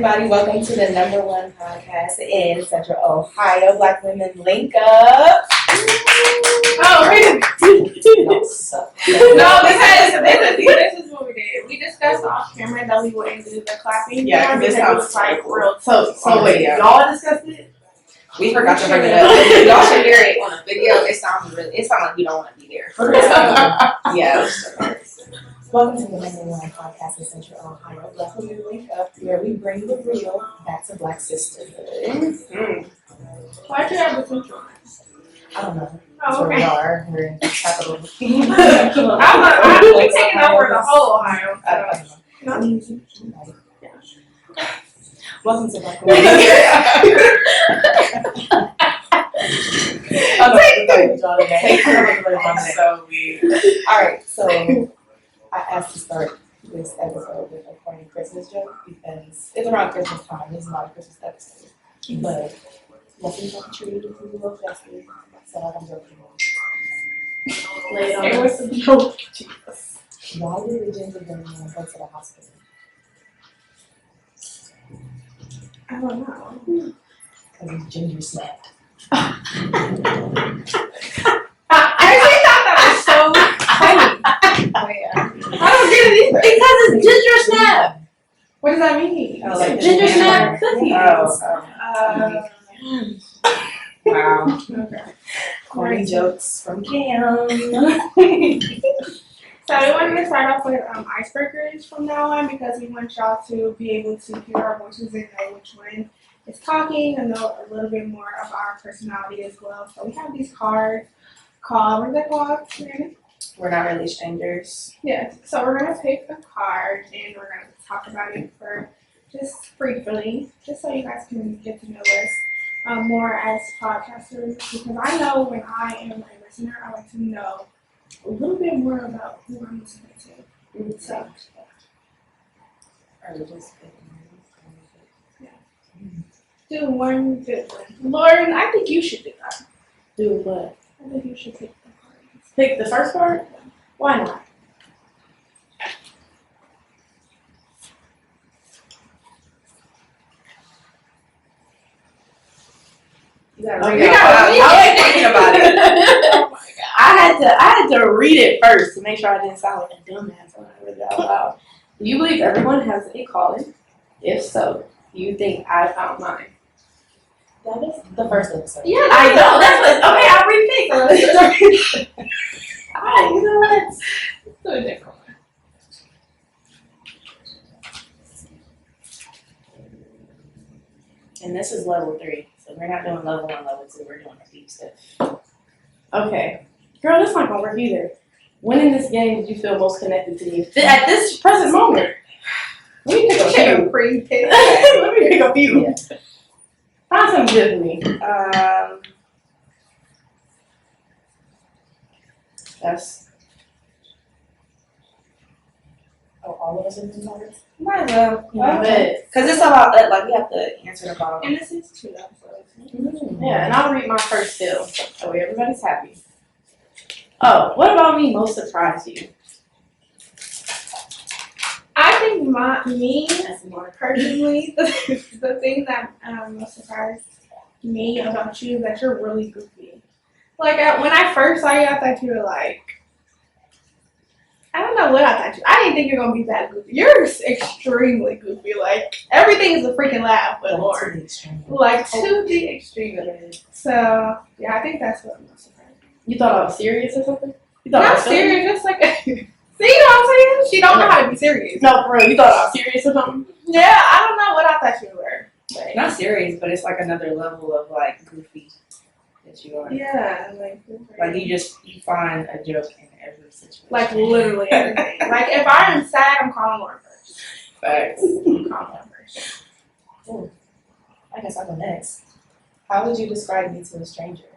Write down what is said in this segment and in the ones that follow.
everybody. Welcome to the #1 podcast in Central Ohio, Black Women Link Up. Oh, really? No, because this is what we did. We discussed off camera that we wouldn't do the clapping. Yeah, because it was like real. So wait, y'all discussed it? We forgot to bring it up. Y'all should hear it on a video. It sounds like you don't want to be there. Yeah. Welcome to the #1 podcast in Central Ohio, Blackwomenlinkkup, where we bring the real back to Black sisterhood. Why'd you have the central? I don't know. Oh, That's where we okay. are. We're in the capital. We're taking over the whole Ohio. Not easy. Welcome to Blackwomenlinkkup. So weird. Alright, so I asked to start this episode with a corny Christmas joke because it's around Christmas time. This is not a Christmas episode. But let's see what tree we look festive. So I'm joking. It was a joke. Jesus. Why did the gingerbread man go to the hospital? I don't know. Because he's ginger snapped. I actually thought that was so funny. Oh yeah. I don't get it either. Because it's ginger snap. What does that mean? Oh, like Ginger snap cookies. Wow. Okay. Corny jokes from Cam. So we wanted to start off with icebreakers from now on because we want y'all to be able to hear our voices and know which one is talking and know a little bit more of our personality as well. So we have these cards called, what are they called? We're not really strangers. Yes. So we're going to pick a card and we're going to talk about it for just briefly, just so you guys can get to know us more as podcasters. Because I know when I am a listener, I like to know a little bit more about who I'm listening to. So, Are we just do one good one. Lauren, I think you should do that. Do what? I think you should pick the cards. Pick the first part? Why not? You gotta Oh, read you it. gotta read I like thinking about it. Oh my God. I had to read it first to make sure I didn't sound like a dumbass when I read it out loud. Do you believe everyone has a calling? If so, do you think I found mine? That is the first episode. Yeah, I know, that's what, okay, I'll repeat. Alright, you know what? Let's do a different one. And this is level 3. So we're not doing level 1, level 2. We're doing the deep stuff. Okay. Girl, that's not gonna work either. When in this game did you feel most connected to me? At this present moment. Let me pick a few. Let me pick a few. Yeah. Find something good for me. That's. Oh, all of us are doing cards? Might as well. Because it's about that, like, we have to answer the bottom. And this is 2 episodes. Yeah, and I'll read my first still. So everybody's happy. Oh, what about me most surprised you? I think me personally, the thing that most surprised me about you is that you're really goofy. Like when I first saw you, I thought you were like, I don't know what I thought you. I didn't think you're gonna be that goofy. You're extremely goofy. Like everything is a freaking laugh, but Lord, like to the extreme. So yeah, I think that's what most surprised me. You thought I was serious or something? You thought I Not was silly? serious, just like. See what I'm saying? She don't know how to be serious. No, for real. You thought I was serious or something? Yeah, I don't know what I thought you were. But Not serious, but it's like another level of, like, goofy that you are. yeah, Like, you find a joke in every situation. like literally everything. Like if I'm sad, I'm calling Lauren first. Facts. I'm calling Lauren first. Ooh. I guess I'll go next. How would you describe me to a stranger?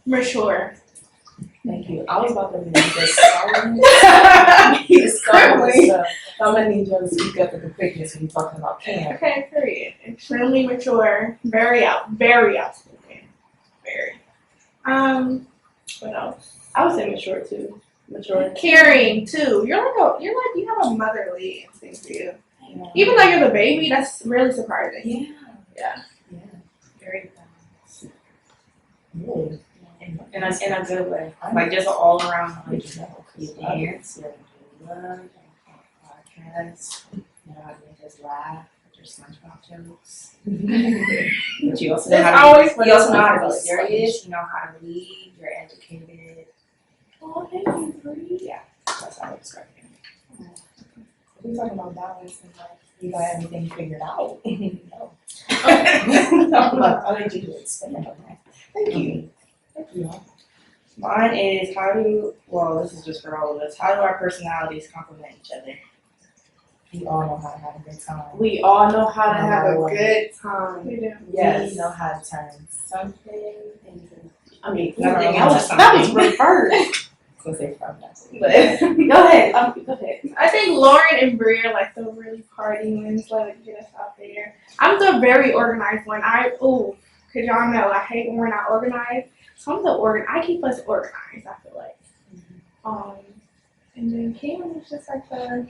Mature. Thank you. I was about to make this so I'm gonna need you to speak up with the quickness when you're talking about Cam. Okay, period. Extremely mature. Very outspoken. Very. What else? I would say mature too. Mature. caring too. You have a motherly instinct to you. Yeah. Even though you're the baby, that's really surprising. Yeah. Yeah. Yeah. Very balanced. Really? In a good way. Like just all around like you dance, you love, you podcast, you know how to make us laugh with your SpongeBob jokes. But you also know It's how to always you also know how to be funny. serious, you know how to lead, you're educated. Oh, thank you, Bree. Yeah. That's how I describe you. We talking about balance and like you got everything figured out. No. I'm like, I need you to expand on that. Thank you. Thank you. Mine is this is just for all of us, how do our personalities complement each other? We all know how to have a good time. We all know how to have a No. good time. We do. Yes. We know how to turn something into I mean, Nothing that was into that was something. reversed. I was gonna say from that. But Go ahead. Go ahead. I think Lauren and Bree are like the really party ones, like get us out there. I'm the very organized one. Cause y'all know I hate when we're not organized. So I'm the I keep us organized, I feel like. And then Kim is just like the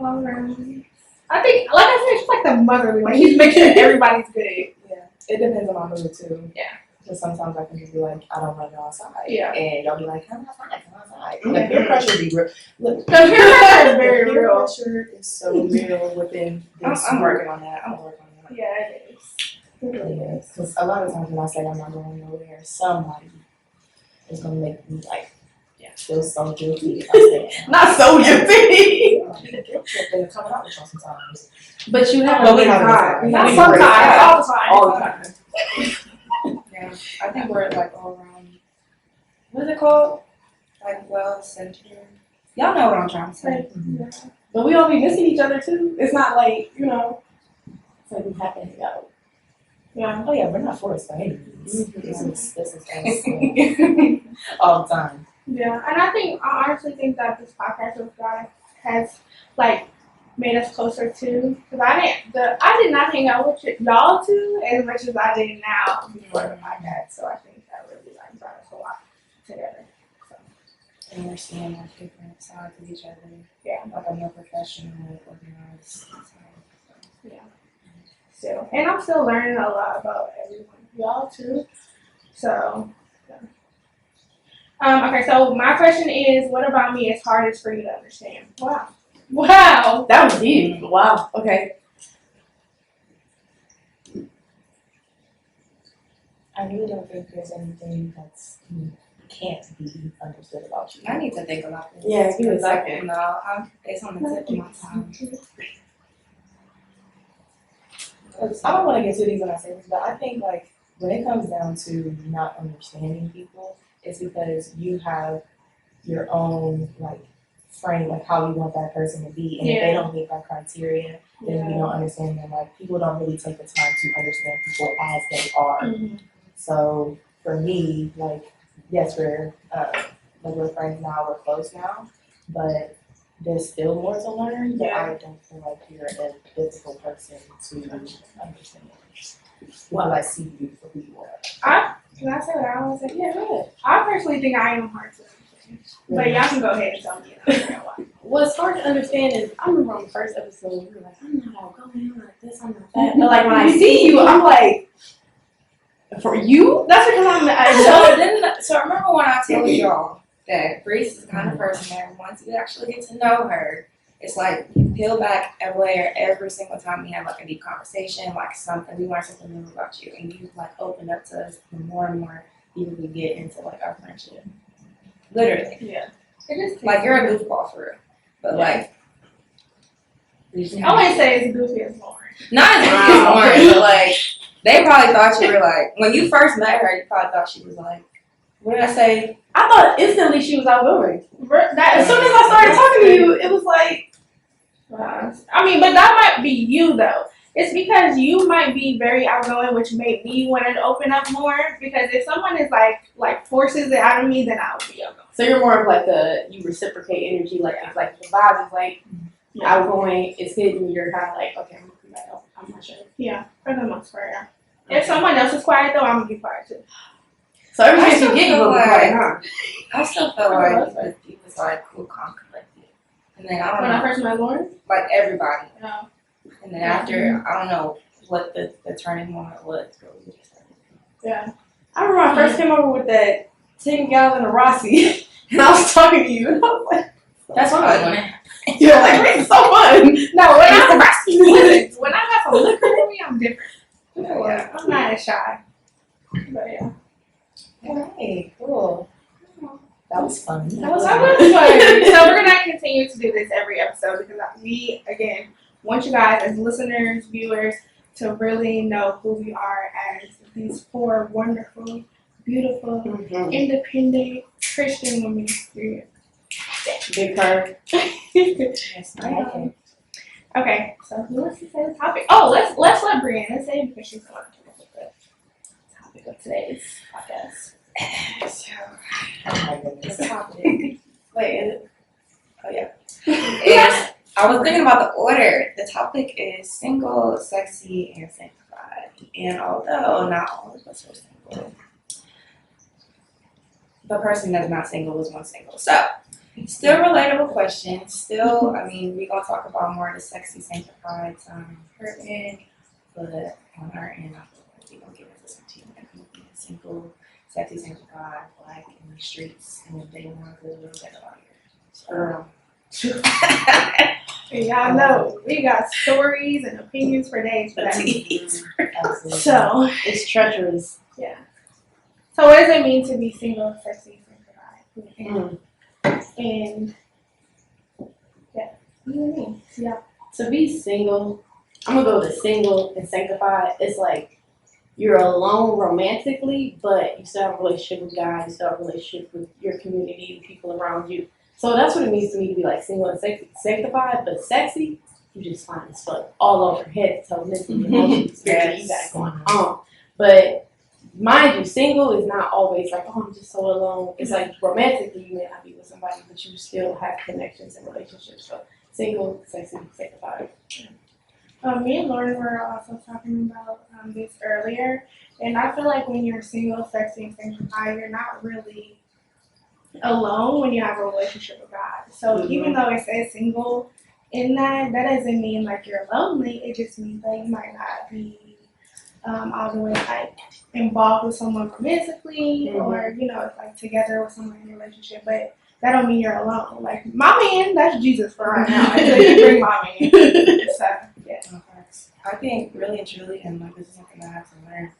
all around. I think, like I said, she's like the motherly one. She's making sure everybody's good. Yeah. It depends on my mood too. Yeah. Because sometimes I can just be like, I don't want to go outside. Yeah. And y'all be like, come outside. The peer pressure be real. Look, The peer pressure is very peer real. pressure is so real within this. I'm working on that. Yeah, it is. It really is. Because a lot of times when I say I'm not going nowhere, somebody is going to make me like, feel so guilty if I say Not so guilty. guilt trip and coming out with y'all sometimes. But you have But a we good have a time. good Not time. sometimes, Yeah. all the time. All the time. Yeah, I think we're like all around. What is it called? Like well centered. Y'all know what I'm trying to say. Yeah. But we all be missing each other too. It's not like, it's like we have to hang out. Yeah. Oh yeah, we're not forced by any means. Mhm. This is us all the time. Yeah, and I honestly think that this podcast with God has like made us closer too. Because I did not hang out with y'all two as much as I did now before the podcast. So I think that really like brought us a lot together. So, And understand like different sides of each other. Yeah. Like a more professional, organized side. yeah. Still, and I'm still learning a lot about everyone, y'all too. So. Yeah. Okay, so my question is, what about me is hardest for you to understand? Wow. Wow. That was deep. Wow. Okay. I really don't think there's anything that's can't be understood about you. I need to think about this. Yeah, give me a Because I- second. No, it's on the tip of my tongue. I don't want to get too deep when I say this, but I think like when it comes down to not understanding people, it's because you have your own like frame, like how you want that person to be, and if they don't meet that criteria, then you don't understand them. Like people don't really take the time to understand people as they are. Mm-hmm. So for me, like yes, we're friends now, we're close now, but there's still more to learn. But I don't feel like you're a difficult person to understand. Well, I see you for who you are. Can I say what I want to say? Yeah, good. I personally think I am hard to understand. But y'all can go ahead and tell me. Why. What's hard to understand is, I remember on the first episode, we were like, I'm not outgoing, I'm not this, I'm not that. But like when I see you, I'm like, for you? That's because So remember when I told y'all that Grace is the kind of person that once you actually get to know her, it's like you peel back aware every single time we have like a deep conversation, like something we learn something new about you, and you like open up to us the more and more even we get into like our friendship. Literally. Yeah. It just Like you're a goofball for real. But like I wouldn't say it's goofy as Lauren. not as goofy as Lauren, but like they probably thought you were like when you first met her, you probably thought she was like, what did I say? I thought instantly she was outgoing. That As soon as I started talking to you, it was like, I mean, but that might be you though. It's because you might be very outgoing, which made me want to open up more. Because if someone is like forces it out of me, then I would be outgoing. so you're more of like you reciprocate energy, like it's like the vibe is like outgoing, it's hidden, you're kind of like, okay, I'm gonna come back up, I'm not sure. Yeah, for the most part. Yeah. If someone else is quiet though, I'm gonna be quiet too. So every I chance you still get, you feel go be like- quiet, huh? I still felt like he was like cool, calm, collected. And then I don't When I know, first met Lauren, like everybody. no. And then after, I don't know what the turning moment was, but we just started. Yeah. I remember when I first came over with that 10 gallon of Rossi, and I was talking to you, and I was like, That's what I was yeah, like, this is so fun. No, when I got some liquor in me, I'm different. Yeah. I'm not as shy. But yeah. Alright, cool. That was fun. That was fun. So we're gonna continue to do this every episode because we, again, want you guys as listeners, viewers, to really know who we are as these four wonderful, beautiful, independent Christian women. Period. Big purr. Yes, ma'am. Okay, so who wants to say the topic? Oh, let's let Brianna say it because she's going to look at the topic of today's podcast. So, Oh my goodness. the topic. Wait, is it? Oh, yeah. And I was thinking about the order. The topic is single, sexy, and sanctified. And although not all of us are single, the person that's not single is one single. So, still relatable question. Still, I mean, we're going to talk about more of the sexy, sanctified on her end, but on our end, I feel like we're going to get into some tea. Single, sexy, sanctified, black in the streets, and if they want to go, get out here. So, And y'all know we got stories and opinions for days for that. Absolutely. So, It's treacherous. yeah. So what does it mean to be single, sexy, sanctified? And yeah, what do you mean? Yeah. To be single, I'm gonna go with single and sanctified. It's like you're alone romantically, but you still have a relationship with God, you still have a relationship with your community, the people around you. So that's what it means to me to be like single and sanctified, but sexy, you just find this fuck all over head to toe, mentally, emotionally, spiritually, you got it going on. But mind you, single is not always like, oh, I'm just so alone. It's like romantically, you may not be with somebody, but you still have connections and relationships. So single, sexy, sanctified. Me and Lauren were also talking about this earlier, and I feel like when you're single, sexy, and sanctified, you're not really alone when you have a relationship with God. So even though it says single in that doesn't mean like you're lonely. It just means that you might not be all the way like involved with someone romantically or it's like together with someone in a relationship, but that don't mean you're alone. Like my man, that's Jesus for right now. Until you bring my man. So yeah. I think really and truly, and like this is something I have to learn,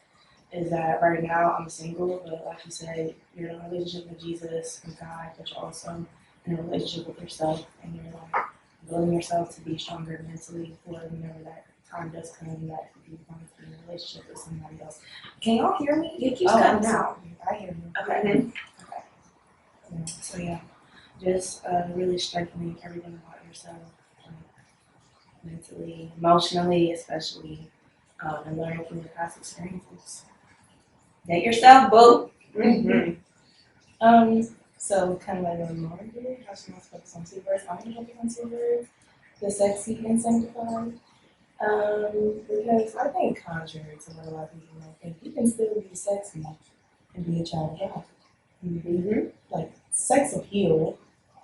is that right now I'm single, but like you said, you're in a relationship with Jesus and God, but you're also in a relationship with yourself, and you're like building yourself to be stronger mentally for whenever that time does come that you want to be in a relationship with somebody else. Can y'all hear me? It keeps cutting out. I hear you. Okay. So yeah, just really strengthening everything about yourself, mentally, emotionally, especially, and learning from your past experiences. Date yourself, boo. So kind of like a reminder, how she wants to focus on two words. I'm gonna focus on two words, the sexy and sanctified. Because I think contrary to what a lot of people might think, you can still be sexy and be a child of God. Like sex appeal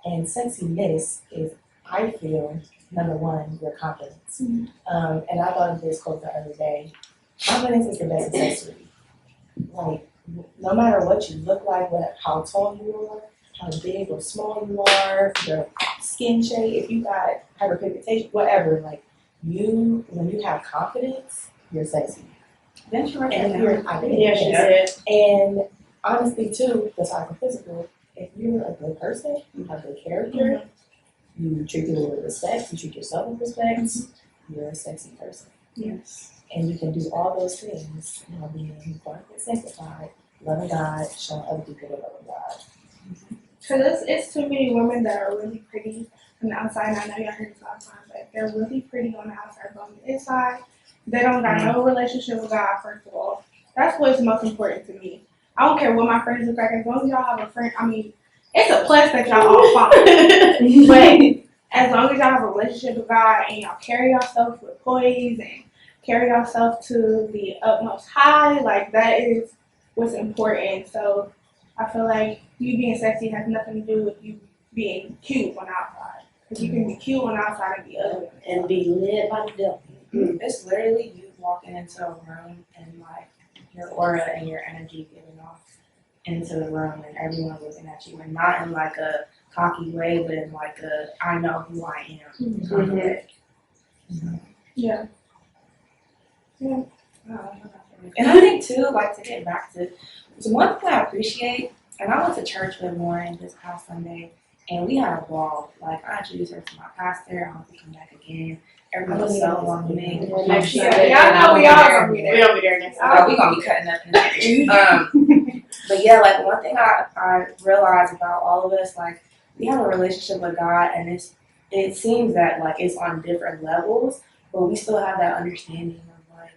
and sexiness is, I feel, number one, your confidence. And I thought of this quote the other day. Confidence is the best accessory. Like, no matter what you look like, how tall you are, how big or small you are, your skin shade, if you got hyperpigmentation, whatever, like when you have confidence, you're sexy. Then she wrote And that if you're, down. I think, Yeah, she did. and honestly too, besides the physical, if you're a good person, you have good character, you treat people with respect, you treat yourself with respect, you're a sexy person. Yes. And you can do all those things, being fun and sanctified, loving God, showing other people the love of God. Because it's too many women that are really pretty on the outside. And I know y'all hear this all the time, but they're really pretty on the outside, but on the inside, they don't got no relationship with God, first of all. That's what's most important to me. I don't care what my friends look like. As long as y'all have a friend, I mean, it's a plus that y'all all fine. But as long as y'all have a relationship with God and y'all carry yourself with poise and carry yourself to the utmost high, like that is what's important. So I feel like you being sexy has nothing to do with you being cute on the outside. Because you can be cute on the outside and be ugly. And be led by the devil. It's literally you walking into a room and like your aura and your energy giving off into the room and everyone looking at you, and not in like a cocky way, but in like a I know who I am kind of way. Yeah. And I think too, like to get back to one thing I appreciate, and I went to church with Lauren this past Sunday, and we had a ball. Like I introduced her to my pastor. I hope we come back again. Everyone was so welcoming. Next Yeah, Sunday. y'all know we all gonna be there. We'll be there next We're gonna be cutting up in a minute. But yeah, like one thing I realized about all of us, like we have a relationship with God, and it seems that like it's on different levels, but we still have that understanding of like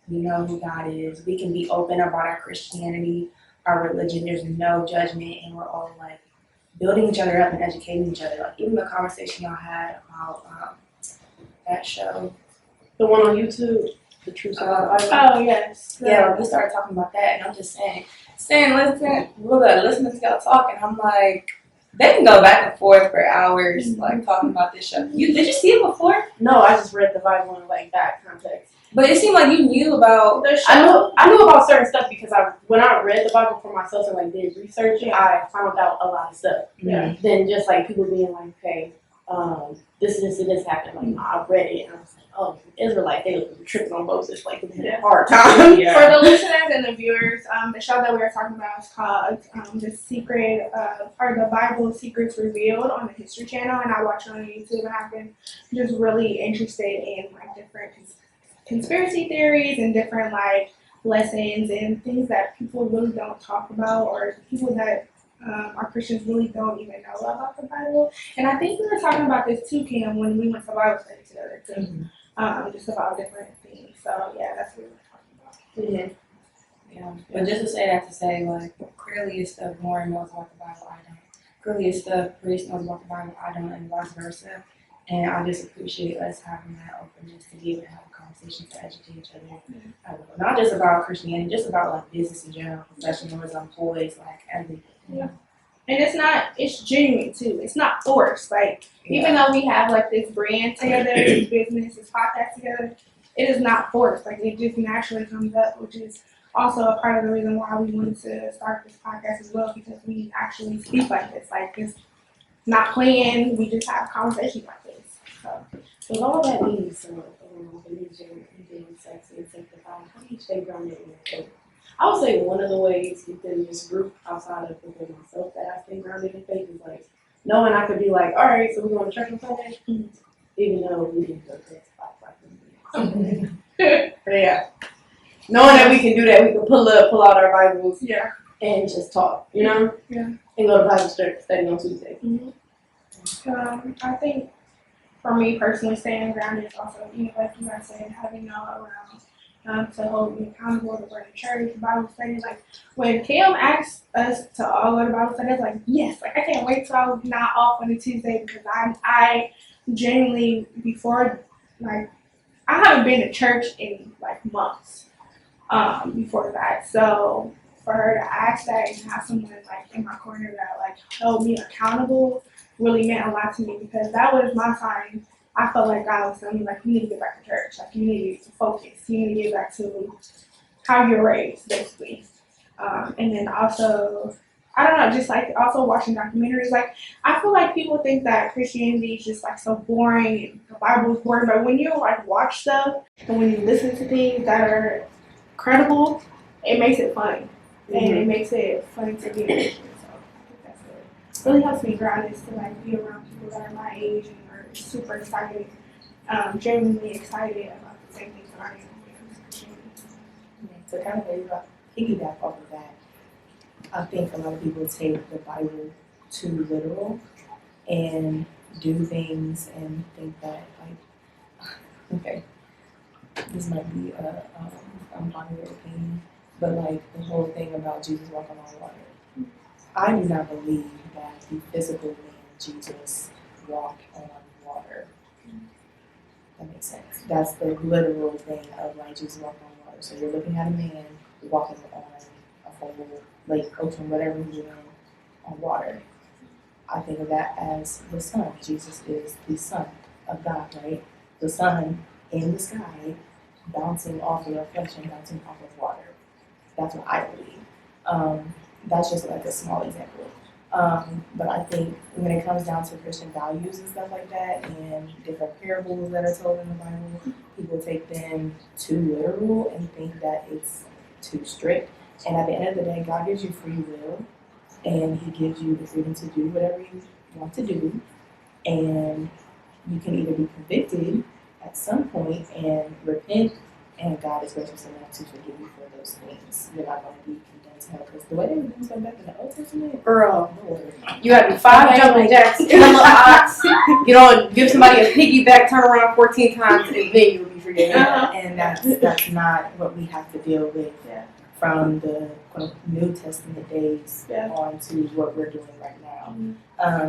we know who God is. We can be open about our Christianity, our religion. There's no judgment, and we're all like building each other up and educating each other. Like even the conversation y'all had about that show. The one on YouTube, the True Side. Oh, yes. Yeah, we started talking about that, and I'm just listening to y'all talk, and I'm like, they can go back and forth for hours, like talking about this show. Did you see it before? No, I just read the Bible in like that context. But it seemed like you knew about The show. I knew about certain stuff because when I read the Bible for myself and like did research, I found out a lot of stuff. Yeah. Than just like people being like, okay, this happened. Like no, I read it and I was like, oh, Israelite, they were tripping on Moses, like it was a hard time. Yeah. For the listeners and the viewers, the show that we are talking about is called the Bible Secrets Revealed on the History Channel, and I watch it on YouTube, and I've been just really interested in like different conspiracy theories and different like lessons and things that people really don't talk about, or people that our Christians really don't even know about the Bible. And I think we were talking about this too, Kim, when we went to Bible study together too. Just about different things. So yeah, that's what we were talking about. Yeah. But just to say that to say, like, clearly it's stuff Lauren knows about the Bible, I don't. Clearly it's stuff Grace knows about the Bible, I don't, and vice versa. And I just appreciate us having that openness to be able to have a conversation to educate each other. Not just about Christianity, just about like business in general, professionalism, poise, like everything. Yeah. And it's genuine too. It's not forced. Like, even though we have like this brand together, this business, this podcast together, it is not forced. Like, it just naturally comes up, which is also a part of the reason why we wanted to start this podcast as well, because we actually speak like this. Like, it's not playing, we just have conversations like this. So, with all that being said, religion and being sexy and sanctified, how do you stay grounded in your faith? I would say one of the ways within this group, outside of within myself, that I stay grounded in faith is like knowing I could be like, all right, so we're going to church on Sunday, even though we didn't go to But yeah, knowing that we can do that, we can pull out our Bibles, and just talk, you know, and go to Bible study on Tuesday. I think for me personally, staying grounded is also, like you guys said, having y'all around. To hold me accountable, to go to church, Bible study. Like, when Kim asked us to all go to Bible study, I was like, yes, like I can't wait till I'm not off on a Tuesday, because I genuinely, before, like, I haven't been to church in like months before that. So for her to ask that and have someone like in my corner that like held me accountable really meant a lot to me, because that was my sign. I felt like God was telling me, like, you need to get back to church. Like, you need to focus. You need to get back to how you're raised, basically. And then also, I don't know, just like also watching documentaries. Like, I feel like people think that Christianity is just like so boring and the Bible is boring. But when you like watch stuff and when you listen to things that are credible, it makes it fun. And it makes it fun to be a Christian. So I think that's good. It really helps me grounded to like be around people that are my age and super excited, genuinely excited about the same things that I am when it comes to Christianity. To kind of piggyback off of that, I think a lot of people take the Bible too literal and do things and think that, like, okay, this might be a unpopular opinion, but like the whole thing about Jesus walking on water. I do not believe that the physical man Jesus walked on water. That makes sense. That's the literal thing of like Jesus walking on water. So you're looking at a man walking on a pool, lake, ocean, whatever you're in, on water. I think of that as the sun. Jesus is the Son of God, right? The sun in the sky, bouncing off of a reflection, bouncing off of water. That's what I believe. That's just like a small example. But I think when it comes down to Christian values and stuff like that, and different parables that are told in the Bible, people take them too literal and think that it's too strict. And at the end of the day, God gives you free will, and He gives you the freedom to do whatever you want to do. And you can either be convicted at some point and repent, and God is gracious enough to forgive you for those things. You're not going to be condemned to hell, because the way they were doing stuff back in the Old Testament, Girl, Lord. you gotta do 5 jumping jacks, kill a little ox, give somebody a piggyback, turn around 14 times, and then you'll be forgiven. And that's not what we have to deal with from the New Testament days on to what we're doing right now.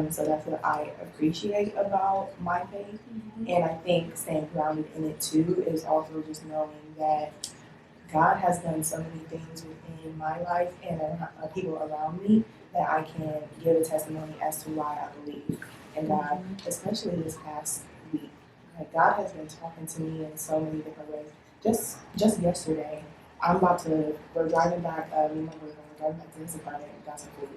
So that's what I appreciate about my faith. And I think staying grounded in it too is also just knowing that God has done so many things within my life and people around me that I can give a testimony as to why I believe in God, especially this past week. Like, God has been talking to me in so many different ways. Just yesterday, we're driving back, we're driving back to this apartment and got some food.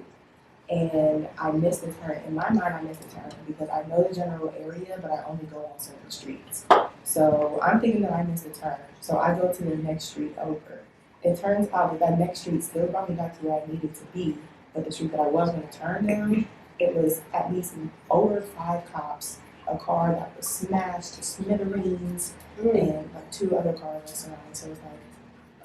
And I missed the turn. In my mind, I missed the turn because I know the general area, but I only go on certain streets. So I'm thinking that I missed the turn. So I go to the next street over. It turns out that next street still brought me back to where I needed to be, but the street that I was going to turn down, it was at least over 5 cops, a car that was smashed to smithereens, and like 2 other cars were surrounded. So it was like,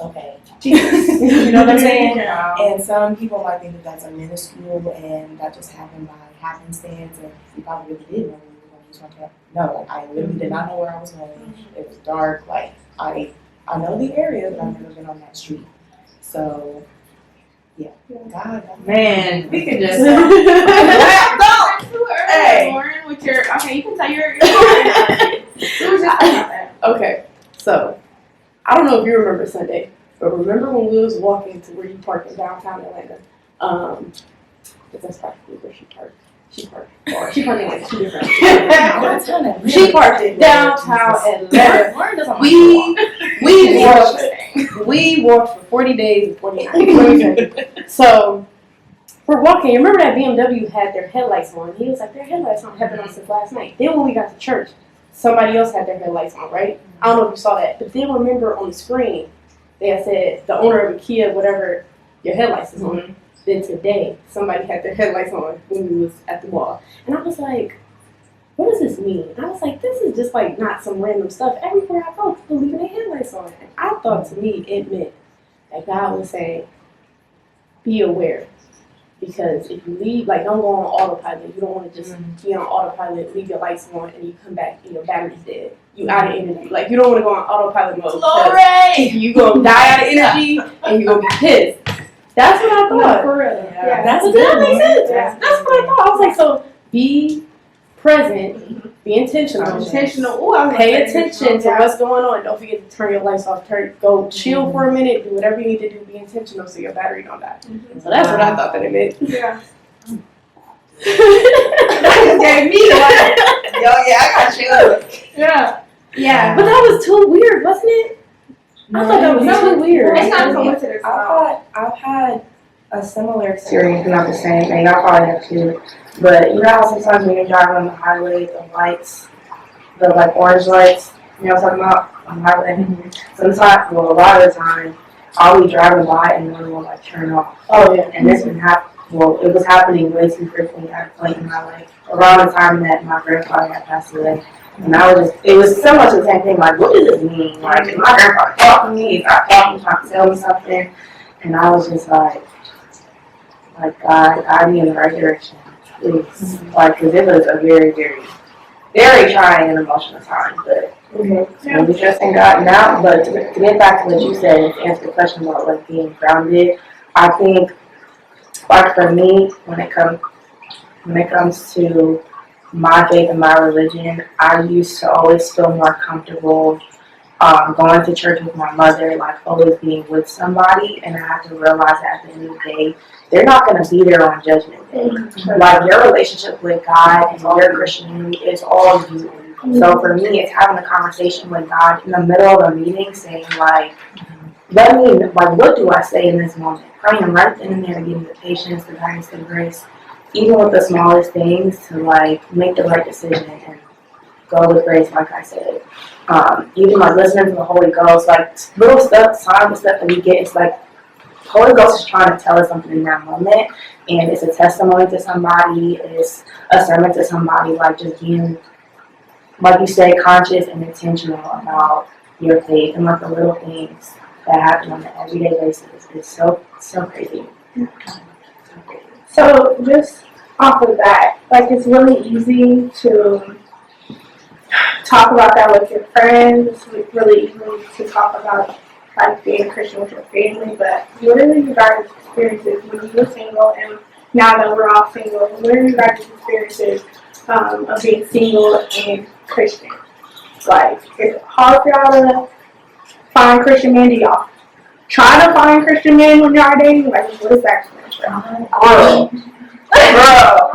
okay, Jesus, you know what I'm saying? And some people might think that that's a minuscule and that just happened by happenstance, and you probably really did know where you were going. You just went to, no, like I literally did not know where I was going. It was dark. Like I know the area, but I've never been on that street. So yeah, God, Man, we could just. Hey, Lauren, with your you can tell your story. We were just talking about that. Okay, so I don't know if you remember Sunday, but remember when we was walking to where you parked in downtown Atlanta? That's practically where she parked. She parked in like 2 different. She parked in downtown Atlanta. We walked for 40 days and 40 nights. So we're walking. You remember that BMW had their headlights on? He was like, their headlights have been on since last night. Then when we got to church, somebody else had their headlights on, right? I don't know if you saw that. But then remember on the screen, they had said, the owner of a Kia, whatever, your headlights is on. Then today, somebody had their headlights on when we was at the wall. And I was like, what does this mean? And I was like, this is just like not some random stuff. Everywhere I go, people leaving their headlights on. And I thought to me, it meant that God was saying, be aware. Because if you leave, like, don't go on autopilot. You don't want to just be on autopilot, leave your lights on, and you come back and your battery's dead. You out of energy. Like, you don't want to go on autopilot mode. Because you going to die out of energy and you're going to be pissed. That's what I thought. For real. Yeah. That's what that makes sense. Yeah. That's what I thought. I was like, so be present, be intentional. Pay attention to what's going on. Don't forget to turn your lights off. Go chill for a minute. Do whatever you need to do. Be intentional so your battery don't die. So that's what I thought that it meant. Yeah. Gave me like, I got chills. Yeah. But that was too weird, wasn't it? I thought that was too weird. It's not coincidence. I've had a similar experience, not the same thing. I probably have too. But you know how sometimes when you're driving on the highway, the lights, the like orange lights, you know what I'm talking about? On the highway. Sometimes, well, a lot of the time, I'll be driving by and one will like turn off. Oh yeah. And this been it was happening way too frequently at a point in my life. Around the time that my grandfather had passed away. And it was so much the same thing, like, what does this mean? Like, is my grandpa talking to me? Is God talking, trying to tell me something? And I was just like, God, guide me in the right direction, please. Like, because it was a very, very, very trying and emotional time, but we trust in God now. But to get back to what you said and to answer the question about, like, being grounded, I think, like, for me, when it comes to my faith and my religion, I used to always feel more comfortable going to church with my mother, like always being with somebody, and I have to realize that at the end of the day, they're not going to be there on Judgment Day. Like, your relationship with God and your Christianity is all you. So for me, it's having a conversation with God in the middle of a meeting, saying like, let me, like, what do I say in this moment? Praying right then and there, getting the patience, the guidance, the grace, even with the smallest things, to like make the right decision and go with grace, like I said. Even like listening to the Holy Ghost, like little stuff, silent stuff that we get, it's like Holy Ghost is trying to tell us something in that moment, and it's a testimony to somebody, it's a sermon to somebody, like just being, like you say, conscious and intentional about your faith and like the little things that happen on an everyday basis is so crazy. So just off of that, like it's really easy to talk about that with your friends. It's really easy to talk about like being a Christian with your family, but what are you guys' experiences when you were single and now that we're all single? What are you guys' experiences of being single and Christian? Like, is it hard for y'all to find Christian men? Do y'all try to find Christian men when y'all are dating? Like, what is that experience? Girl. Wow.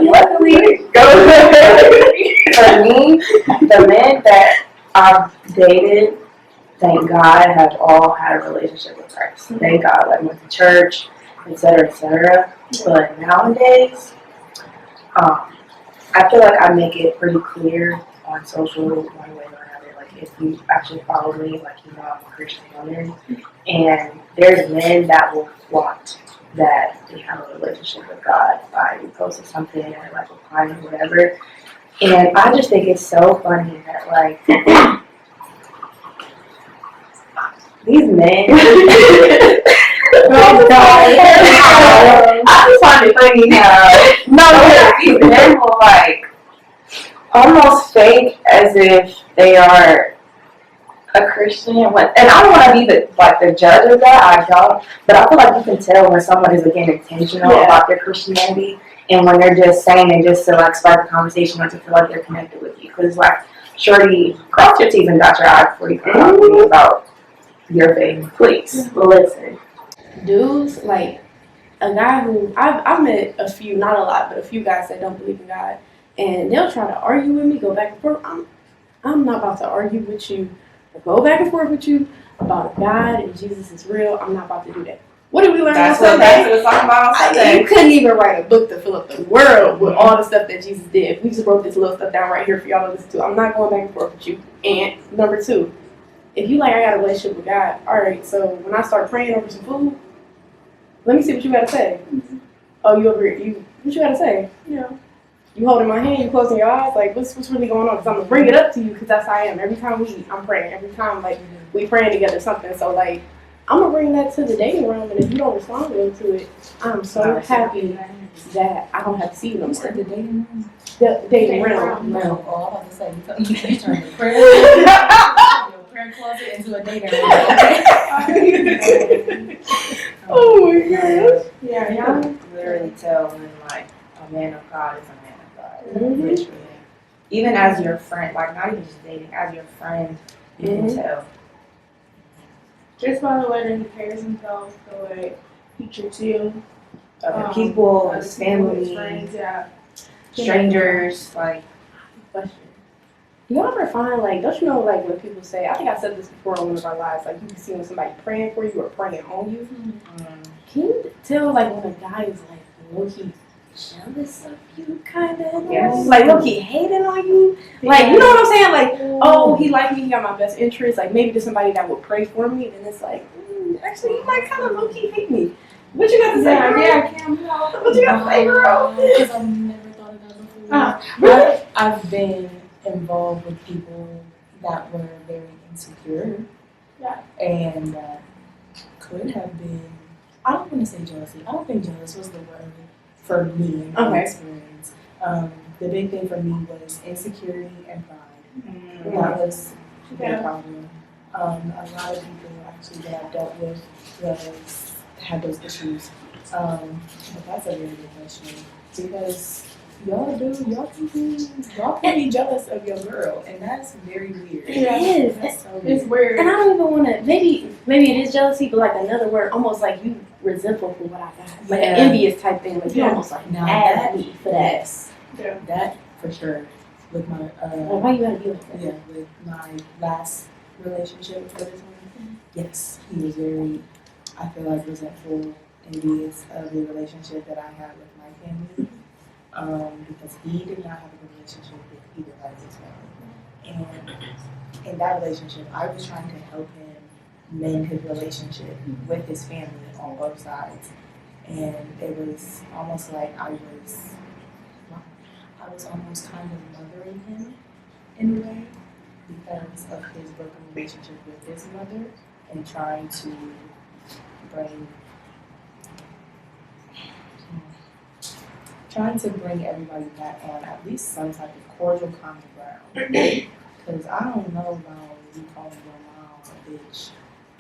Luckily, For me, the men that I've dated, thank God, have all had a relationship with Christ. Thank God, like went to church, etc., etc. But nowadays, I feel like I make it pretty clear on social one way or another. Like if you actually follow me, like you know I'm a Christian woman, and there's men that will flaunt that they have a relationship with God by posting something or like replying or whatever. And I just think it's so funny that like these men oh God. I just find it funny how these men will like almost fake as if they are a Christian, and I don't want to be the judge of that. I don't, but I feel like you can tell when someone is again intentional about their Christianity, and when they're just saying it just to like spark a conversation or to feel like they're connected with you. Because like, shorty, cross your T's and dot your I's before you come talk to me about your faith, please. Listen, Dudes, like a guy who I've met a few, not a lot, but a few guys that don't believe in God, and they'll try to argue with me, go back and forth. I'm not about to argue with you. Go back and forth with you about God and Jesus is real. I'm not about to do that. What did we learn on Sunday? That's what we're talking about on Sunday. You couldn't even write a book to fill up the world with all the stuff that Jesus did. We just wrote this little stuff down right here for y'all to listen to. I'm not going back and forth with you. And number two, if you like, I got a relationship with God. All right, so when I start praying over some food, let me see what you got to say. Oh, you agree? What you got to say? yeah. You holding my hand, you closing your eyes, like what's really going on? Because I'm gonna bring it up to you because that's how I am. Every time we eat, I'm praying. Every time like we praying together something. So like I'm gonna bring that to the dating room, and if you don't respond well to it, I'm so happy that I don't have to see you no more. The dating room? The dating room. No. Oh, I'm about to say, you turned the prayer closet into a dating room. Oh my gosh. Yeah, you yeah. can literally tell when like a man of God is a man of God. Mm-hmm. Literally. Even as your friend, like not even just dating, as your friend, you can tell. Just by the way that he carries himself, the way he treats you, Other people, his his family, friends, yeah. strangers, like. Question. Do you ever find like, don't you know like when people say, I think I said this before on one of our lives, like you can see when somebody praying for you or praying on you. Can you tell like when a guy is like low-key jealous of you, kind of? Yes. Like low-key hating on you? Like, you know what I'm saying? Like, oh, he liked me, he got my best interest. Like maybe to somebody that would pray for me, then it's like, actually, he might kind of low-key hate me. What you got to say, girl? Yeah, Cam. What you got to say, girl? Because I've never thought of that before. I've been involved with people that were very insecure. Yeah. And could have been, I don't want to say jealousy. I don't think jealous was the word for me in my experience. The big thing for me was insecurity and pride. That was the problem. A lot of people actually that I've dealt with had those issues. But that's a really good question because y'all can be jealous of your girl, and that's very weird. It is. That's so It's weird. weird. And I don't even want to. Maybe it is jealousy, but like another word, almost like you resentful for what I got, like an Yeah. envious type thing. Like you Yeah. almost like Now mad that- at me for that. Yes, Yeah. that for sure. With my Like, why you gotta be like that? yeah, with my last relationship with this one, yes, he was very, I feel like, resentful, envious of the relationship that I had with my family, because he did not have a good relationship with either of his family. And in that relationship, I was trying to help him mend his relationship with his family on both sides. And it was almost like I was almost kind of mothering him in a way because of his broken relationship with his mother and trying to bring everybody back on at least some type of cordial common ground. Because I don't know about you calling your mom a bitch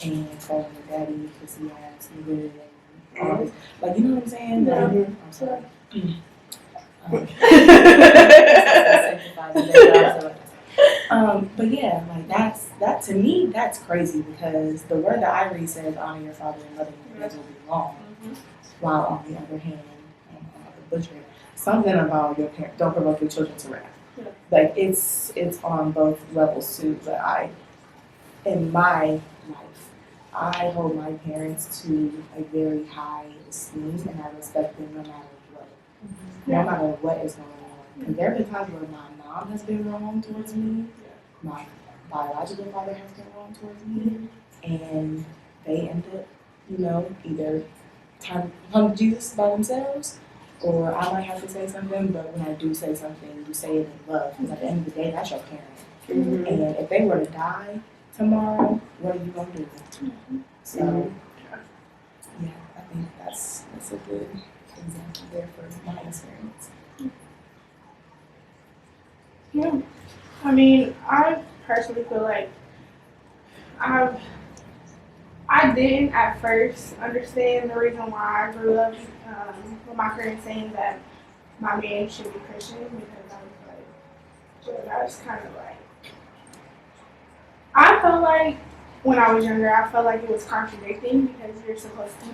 and calling your daddy pussy ass nigga and all this. Like, you know what I'm saying? Yeah. Like, I'm sorry. But yeah, like that to me, that's crazy because the word that I read says honor your father and mother and your days will be long. While on the other hand, I'm not butcher it, something about your parents don't provoke your children to wrath. Yeah. Like it's on both levels too. But in my life, I hold my parents to a very high esteem and I respect them no matter what. No matter what is going on. Because there have been times where my mom has been wrong towards me, my biological father has been wrong towards me, and they end up, either time to come to Jesus by themselves, or I might have to say something, but when I do say something, you say it in love. Because at the end of the day, that's your parent. And if they were to die tomorrow, what are you going to do? So, yeah, I think that's a good example there for my experience. Yeah. I mean, I personally feel like I didn't at first understand the reason why I grew up with my parents saying that my man should be Christian because I was like, well, that's kind of like, I felt like when I was younger, I felt like it was contradicting because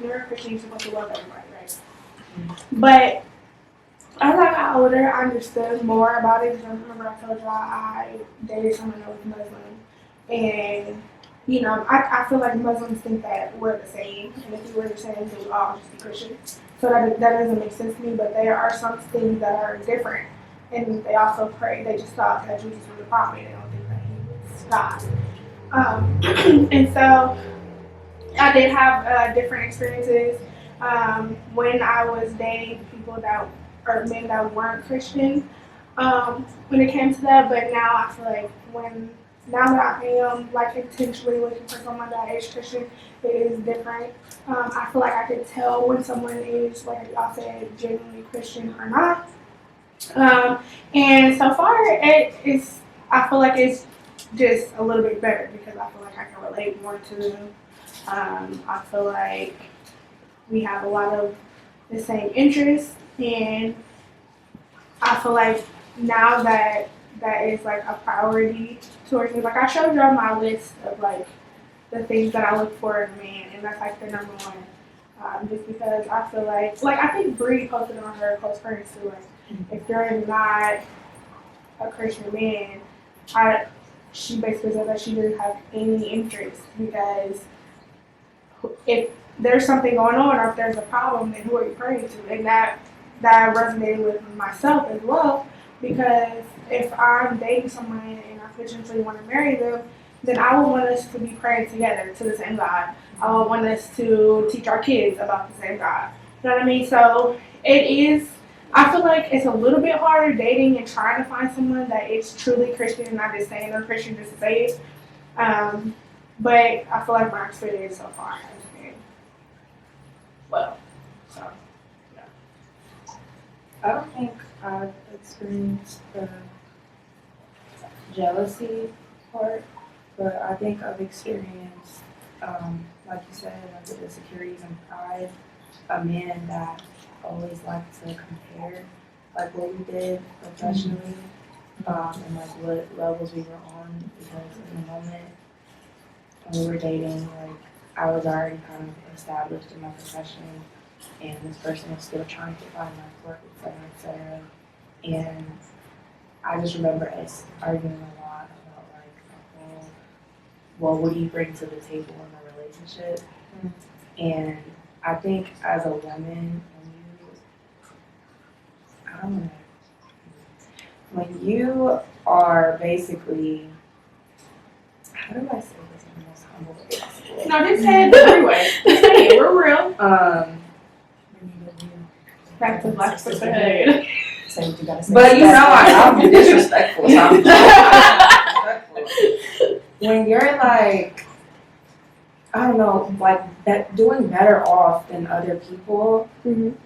you're a Christian, you're supposed to love everybody, right? But as I got older, I understood more about it because I remember I told y'all I dated someone that was Muslim. And, I feel like Muslims think that we're the same. And if we were the same, then we all just be Christian. So that doesn't make sense to me, but there are some things that are different. And they also pray. They just thought that Jesus was a prophet. They don't think that he was God. And so I did have different experiences when I was dating people or men that weren't Christian when it came to that. But now I feel like now that I am like intentionally looking for someone that is Christian, it is different. I feel like I can tell when someone is, like y'all said, genuinely Christian or not. And so far, I feel like it's just a little bit better because I feel like I can relate more to them. I feel like we have a lot of the same interests, and I feel like now that is like a priority towards me. Like I showed y'all my list of like the things that I look for in a man, and that's like the number one. Just because I feel like I think Bree posted on her close friends too. Like if you're not a Christian man, she basically said that she didn't have any interest because if there's something going on or if there's a problem, then who are you praying to? And that resonated with myself as well because if I'm dating someone and I potentially want to marry them, then I would want us to be praying together to the same God. I would want us to teach our kids about the same God. You know what I mean? So I feel like it's a little bit harder dating and trying to find someone that is truly Christian and not just saying they're Christian just to say it. But I feel like my experience so far has been well. So, yeah. I don't think I've experienced the jealousy part, but I think I've experienced, like you said, like the insecurities and pride. A man that always likes to compare like what we did professionally, and like what levels we were on, because in the moment when we were dating, like I was already kind of established in my profession, and this person was still trying to find like work, et cetera, and I just remember us arguing a lot about like, well, what do you bring to the table in a relationship? And I think as a woman, when you are basically, how do I say this in the most humble way possible? No, just say it every way. Just say it. We're real. Back to Black Sisterhood. Say what you gotta say. But you know, I'm disrespectful. So I'm disrespectful. When you're like, I don't know, like that, doing better off than other people, and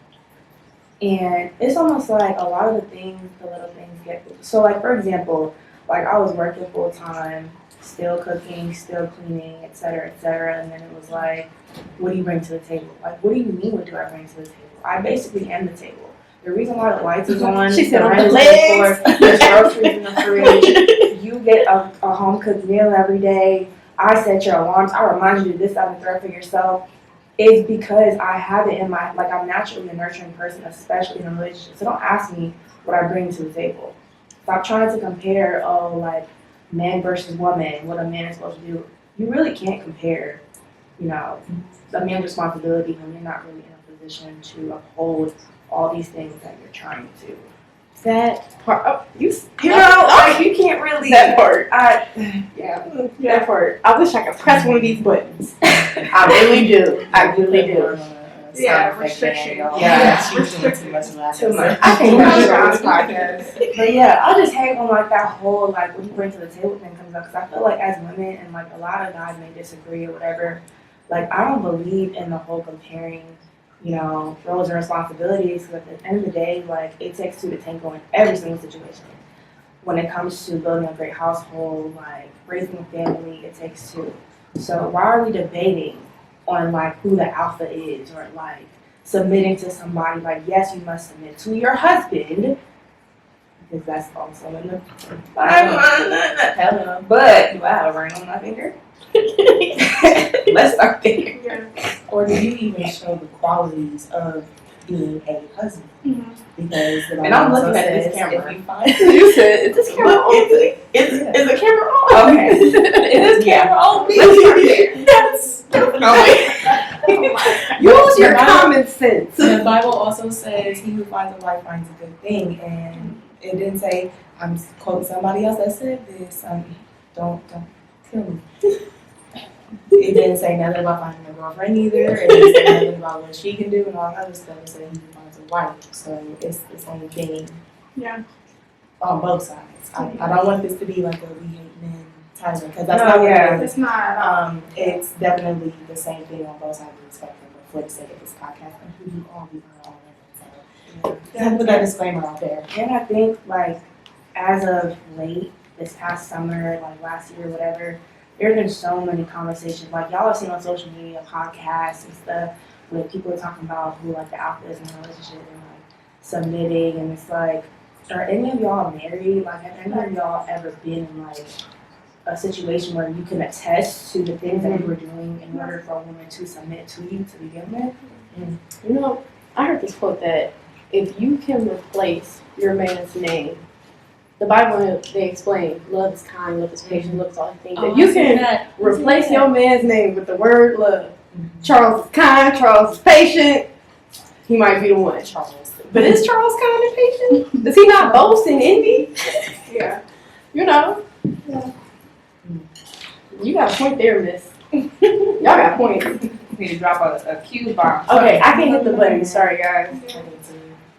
it's almost like a lot of the things, the little things get. So, like for example, like I was working full time, still cooking, still cleaning, et cetera, and then it was like, what do you bring to the table? Like, what do you mean? What do I bring to the table? I basically am the table. The reason why the lights is on, She said the on rent the is paid legs. for, there's groceries in the fridge, you get a home cooked meal every day. I set your alarms. I remind you to this out and throw for yourself. It's because I have it in my, like I'm naturally a nurturing person, especially in a relationship. So don't ask me what I bring to the table. Stop trying to compare, like man versus woman, what a man is supposed to do. You really can't compare, you know, a man's responsibility when you're not really in a position to uphold all these things that you're trying to. That part, You know, like you can't really. that part. Yeah. That part. I wish I could press one of these buttons. I really do. I really do. Yeah, restriction. Yeah. She was doing too much last Too much. episode. I can't Too remember on much. this podcast. But yeah, I just hate when like that whole like what you bring to the table thing comes up, because I feel like as women, and like a lot of guys may disagree or whatever, like I don't believe in the whole comparing, you know, roles and responsibilities, because at the end of the day, like it takes two to tango in every single situation. When it comes to building a great household, like raising a family, it takes two. So why are we debating on like who the alpha is, or like submitting to somebody? Like, yes, you must submit to your husband, because that's also in the Bible. But do I have a ring on my finger? Let's start there. Yeah. Or do you even show the qualities of being a husband? Because the And I'm Bible looking also at this says camera. if you find You said, is this camera on? Is the camera on? Okay. Is camera on? Let's start there. Yes. Oh, Use your The Bible- common sense. the Bible also says he who finds a wife finds a good thing, and it didn't say, I'm quoting somebody else that said this, don't kill me. It didn't say nothing about finding a girlfriend either. It didn't say nothing about what she can do and all that other stuff. It said he who finds a wife. So it's the same thing Yeah. on both sides. I don't want this to be like a we hate men title, because that's No, not what yeah. it is. It's not. It's definitely the same thing on both sides of the spectrum, but for the sake of this podcast and who you are, we are all women. So I put that disclaimer out there. And I think like as of late, this past summer, like last year or whatever, there's been so many conversations. Like y'all have seen on social media, podcasts and stuff, where people are talking about who like the alpha is in a relationship and like submitting, and it's like, are any of y'all married? Like have any of y'all ever been in like a situation where you can attest to the things that you were doing in order for a woman to submit to you to begin with? You know, I heard this quote that if you can replace your man's name, the Bible, they explain, love is kind, love is patient, love is all things. If you can replace your man's name with the word love, Charles is kind, Charles is patient, he might be the one. Charles. But is Charles kind and patient? Does he not boast and envy? Yeah. You know? Yeah. You got a point there, miss. Y'all got points. Need to drop a cue bomb. Okay, I can't hit the button. Sorry, guys.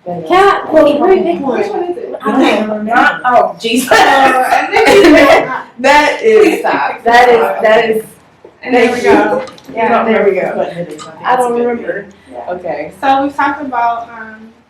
Can Can I? Well, let me pick one. Which one is it? Oh, Jesus. That is stop. That is. And there we go. Yeah, there we go. I don't remember. Okay. So we've talked about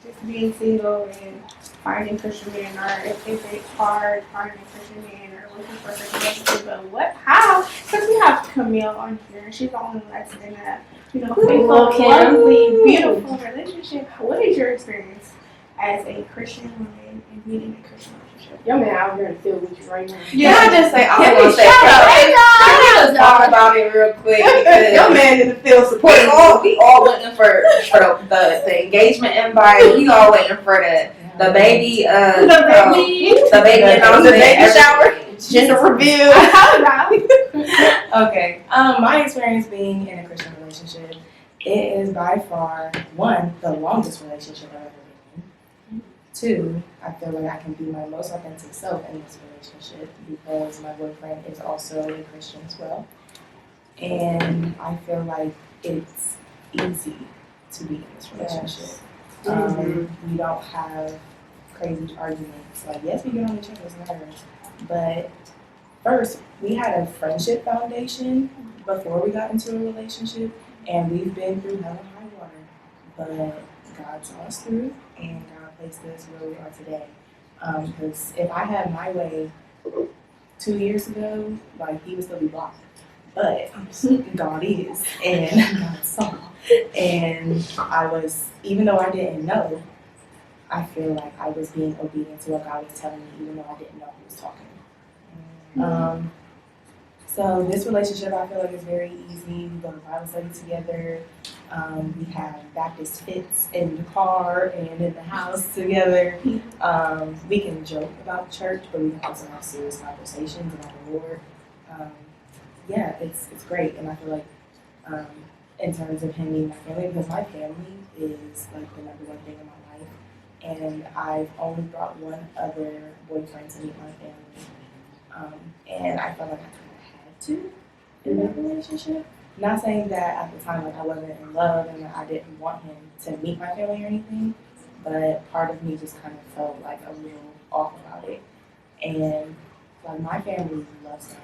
just being single and finding Christian men, or if it's hard finding a Christian man or looking for a Christian relationship, but how? Because we have Camille on here, and she's the only one that's in a faithful, Hello, Kim. lovely, beautiful relationship. What is your experience as a Christian woman and being in a Christian relationship? Your man out here in the field with you right now. Can I just say, I Yeah, want to say, can we just talk about it real quick because Your man in the field we supporting all waiting for the engagement invite. We all waiting for the baby the baby announcement, baby shower. gender reveal. Okay. My experience being in a Christian relationship, it is by far one, the longest relationship I've ever been in. Two, I feel like I can be my most authentic self in this relationship because my boyfriend is also a Christian as well. And I feel like it's easy to be in this relationship. We don't have crazy arguments. Like, yes, we get on each other's nerves, but first, we had a friendship foundation before we got into a relationship, and we've been through hell and high water, but God saw us through, and God placed us where we are today. Because if I had my way 2 years ago, like, he would still be blocked. But God is, and God saw. And I was, even though I didn't know, I feel like I was being obedient to what God was telling me, even though I didn't know He was talking. So this relationship, I feel like, is very easy. We go to Bible study together. We have Baptist fits in the car and in the house together. We can joke about church, but we can also have serious conversations about the Lord. Yeah, it's great, and I feel like in terms of him being my family, because my family is like the number one thing in my life, and I've only brought one other boyfriend to meet my family, and I felt like I kind of had to in that relationship. Not saying that at the time like I wasn't in love and that I didn't want him to meet my family or anything, but part of me just kind of felt like a little off about it, and like my family loves him.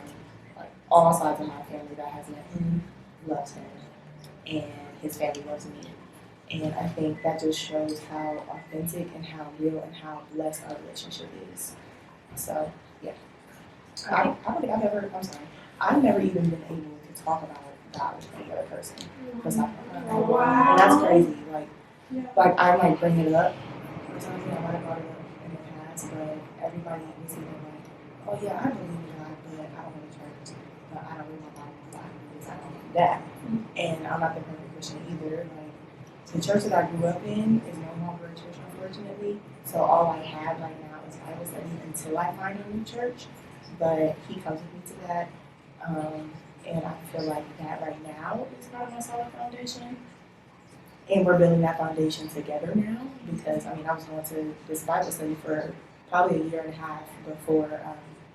Like all sides of my family that has met him loves him, and his family loves me. And I think that just shows how authentic and how real and how blessed our relationship is. So yeah, I don't think I've never even been able to talk about God with any other person besides my husband. Wow. And that's crazy. Like I might bring it up or something. I might have brought it up in the past, but everybody was either like, "Oh yeah, I believe in God, but I don't go to church, but I don't read my Bible because I don't do that." And I'm not the perfect Christian either. Like the church that I grew up in is no longer a church, unfortunately. So all I have right now is Bible study until I find a new church. But he comes with me to that, and I feel like that right now is part of my solid foundation. And we're building that foundation together now because, I mean, I was going to this Bible study for probably a year and a half before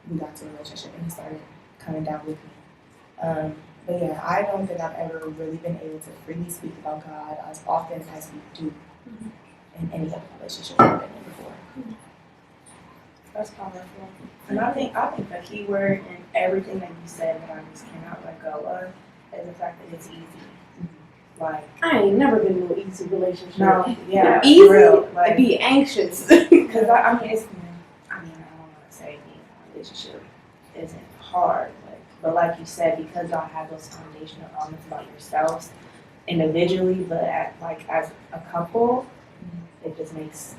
we got to a relationship and he started coming down with me. But yeah, I don't think I've ever really been able to freely speak about God as often as we do in any other relationship I've been in before. That's powerful. And I think the key word in everything that you said that I just cannot let go of is the fact that it's easy. Like I ain't never been in no easy relationship. no, yeah, Easy? real. I'd Like be anxious. because I mean I don't want to say being in a relationship isn't hard, but like you said, because y'all have those foundational elements about yourselves individually, but as a couple, it just makes.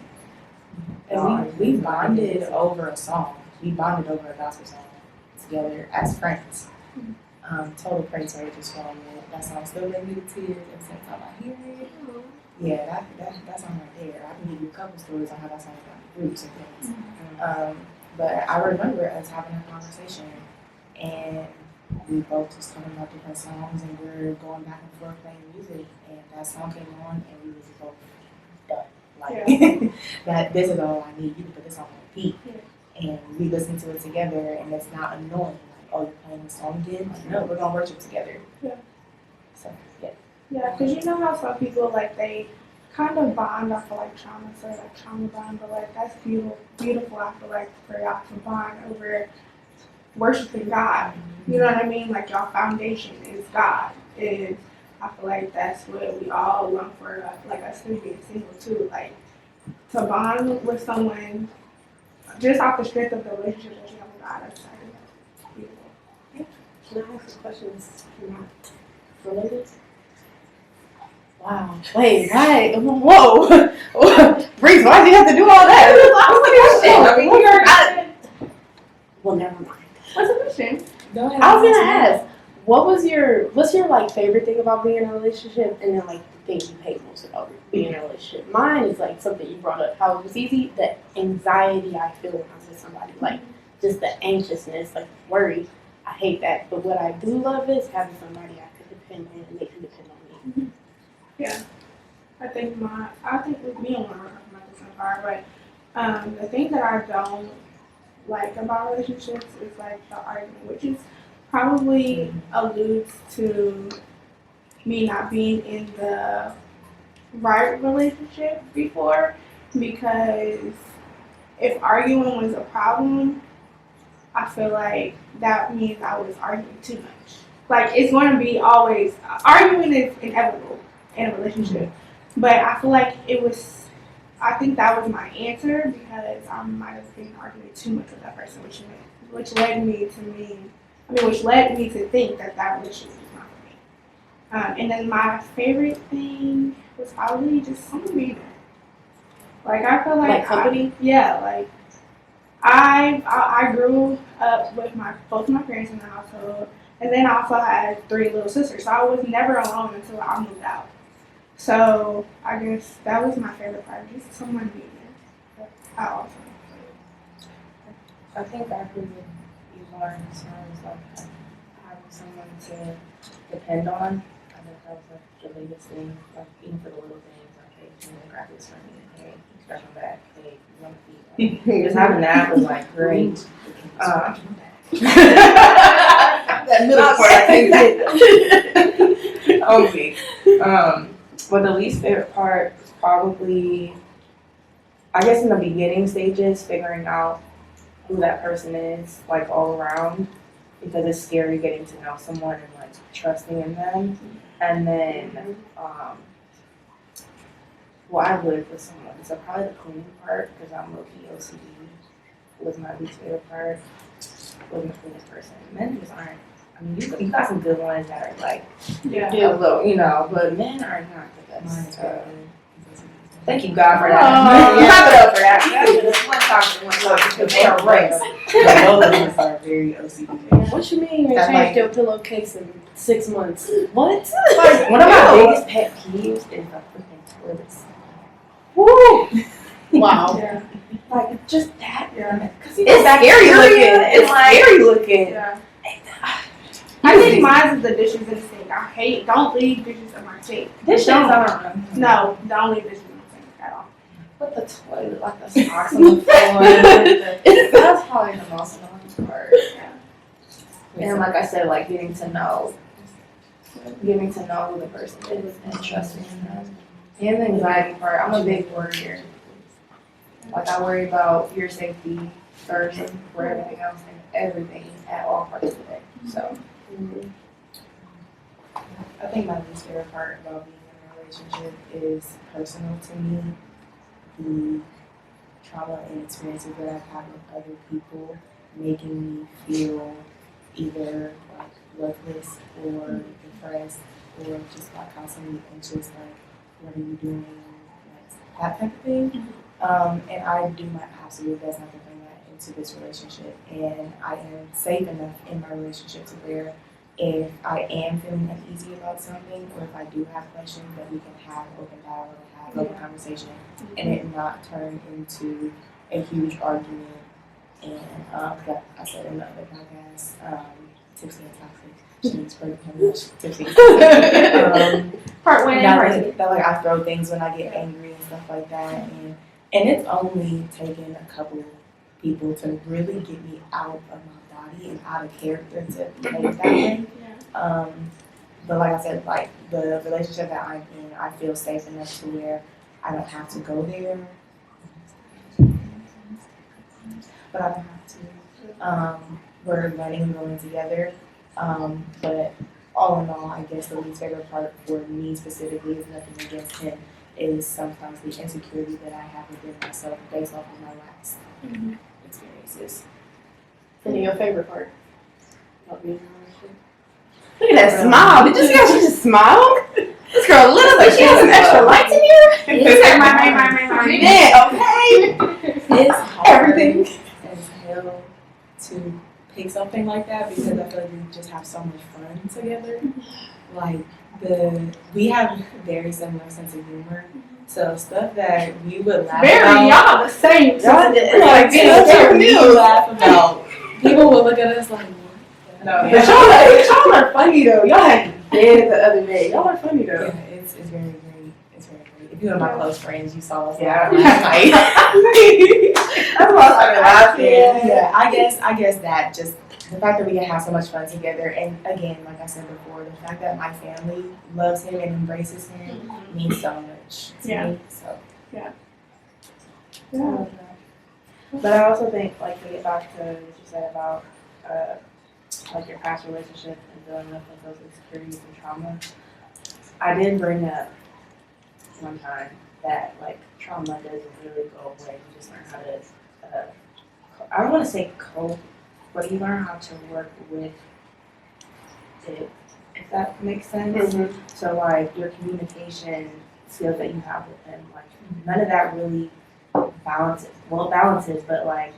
And we bonded over a song. We bonded over a gospel song together as friends. Total praise for just song. That song still brings me to tears every single time I hear it. Yeah, that song right there. I can give you a couple stories on how that song got groups and things. But I remember us having a conversation, and we both just talking about different songs, and we're going back and forth playing music, and that song came on, and we was both done. Like, that this is all I need. You can put this on repeat. And we listen to it together, and it's not annoying. Like, oh, you're playing this song again? Like, no, we're going to worship together. Yeah. So, yeah. Yeah, because you know how some people, like, they kind of bond off of, like, trauma, so, like, trauma bond, but, like, that's beautiful, I feel like, for y'all to bond over worshiping God. You know what I mean? Like, y'all foundation is God. And I feel like that's what we all long for, like, us to being single, too. Like, to bond with someone just off the strength of the relationship that you have with God, that's beautiful. Can I ask some questions not related? Wow. Wait, right. Whoa. Reese, why did you have to do all that? I mean, we are Well, never mind. What's the question? Go ahead. I was gonna ask, what's your like favorite thing about being in a relationship, and then like the thing you hate most about being in a relationship? Mine is like something you brought up, how it was easy, the anxiety I feel when I'm with somebody, like just the anxiousness, like worry. I hate that, but what I do love is having somebody I can depend on and they can depend on me. I think with me, I don't want to talk about this in the car, but the thing that I don't like about relationships is like the argument, which is probably alludes to me not being in the right relationship before, because if arguing was a problem, I feel like that means I was arguing too much. Like, it's going to be always, arguing is inevitable in a relationship, but I feel like I think that was my answer, because I might have been arguing too much with that person, which led me to think that relationship was not for me. And then my favorite thing was probably just someone being there. Like, I feel like company? I grew up with both my parents in the household, and then I also had 3 little sisters, so I was never alone until I moved out. So I guess that was my favorite part, just someone being there. How awesome. I think after you learn as far as like having someone to depend on, I think that was like the biggest thing, like even for the little things, like hey, you know, grab this for me, hey, you scratch my back, hey, you want to feed, just having that was like great. that middle part, I think. Okay. But the least favorite part was probably, I guess in the beginning stages, figuring out who that person is, like all around, because it's scary getting to know someone and like trusting in them. And then, I lived with someone, so probably the cleaning part, because I'm low-key OCD, was my least favorite part. Wasn't the cleanest person. Men just aren't. I mean, you got some good ones that are like a little, but men are not the best. Thank you, God, for that. Clap it up for that. One time, because they are race. Both of us are very OCD. What you mean you That's changed like- your pillowcase in 6 months? What? Like, one of my biggest pet peeves is the freaking toilet seat. Woo! Wow. Yeah. Like, just that. Yeah. Because It's scary looking. It's scary looking. Yeah. I think mine is the dishes in the sink. Don't leave dishes in my sink. Dishes, I don't know. No, don't leave dishes in my sink at all. But the toilet, like the socks on the floor, that's probably the most annoying part. And like I said, like getting to know who the person is and trusting in them. And the anxiety part, I'm a big worrier. Like I worry about your safety first for everything else and everything at all parts of the day. So. I think my least favorite part about being in a relationship is personal to me. The trauma and experiences that I've had with other people making me feel either like worthless or depressed or just like constantly anxious, like what are you doing, like that type of thing. And I do my absolute best not to bring that into this relationship. And I am safe enough in my relationship to where if I am feeling uneasy about something, or if I do have questions, that we can have open dialogue, have open conversation, and it not turn into a huge argument. And like I said in the other podcast, tipsy and toxic. She's pretty much tipsy. Part one and That part two. that like I throw things when I get angry and stuff like that, and it's only taken a couple people to really get me out of my body and out of character to behave that way. But like I said, like the relationship that I'm in, I feel safe enough to where I don't have to go there. But I don't have to. We're learning and growing together. But all in all, I guess the least favorite part for me specifically is nothing against him. Is sometimes the insecurity that I have within myself based off of my last experiences. And your favorite part of being in a relationship? Look at that smile. Did you see how she just smiled? This extra little bit. She has some extra lights in here. It's like my. Yeah, okay. It's hard Everything. as hell to pick something like that because I feel like we just have so much fun together. Like we have very similar sense of humor. So stuff that we would laugh Very about. y'all the same. Like stuff that we laugh about. People will look at us like, what? No, But y'all are funny though. Y'all had dead the other day. Y'all are funny Yeah, though. it's very great. It's very great. If you're one of my close friends, you saw us Yeah. last night. That's why I started laughing. Yeah, I guess that just the fact that we can have so much fun together, and again, like I said before, the fact that my family loves him and embraces him means so much to Yeah. me. So Yeah. But I also think, like, to get back to what you said about, like, your past relationship and dealing with like, those insecurities and trauma, I did bring up one time that, like, trauma doesn't really go away. You just learn how to, I don't want to say cope, but you learn how to work with it, if that makes sense. So, like, your communication skills that you have with him, like, none of that really balances. Well, it balances, but, like,